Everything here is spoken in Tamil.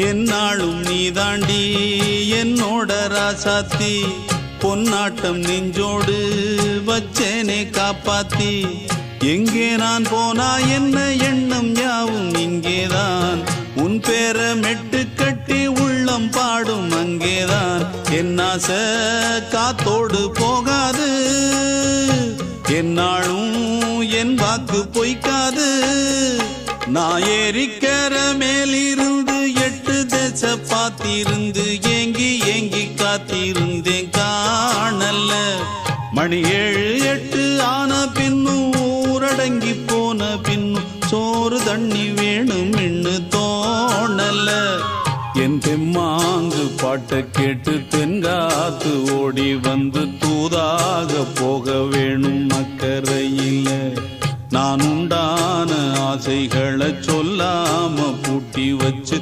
என்னாலும் நீதாண்டி என்னோட ராசாத்தி பொன்னாட்டம் நெஞ்சோடு வச்சேனே காப்பாத்தி எங்கே நான் போனா என்ன எண்ணம் யாவும் இங்கேதான் உன் பேர மெட்டு கட்டி உள்ளம் பாடும் அங்கேதான் என் ஆசை காத்தோடு போகாது என்னாலும் என் வாக்கு பொய்க்காது நான் ஏறிக்கிற மேலிருந்து 8 தேச பார்த்திருந்து ஏங்கி ஏங்கி காத்திருந்தேன் காணல்ல மணி 7 8 ஆன பின்னும் ஊரடங்கி போன பின்னும் சோறு தண்ணி வேணும் என்று தோணல என் தெம்மாங்கு பாட்டை கேட்டு தென்காத்து ஓடி வந்து தூதாக போக வேணும் அக்கறையில் நான் உண்டான ஆசைகளை சொல்லாம பூட்டி வச்சு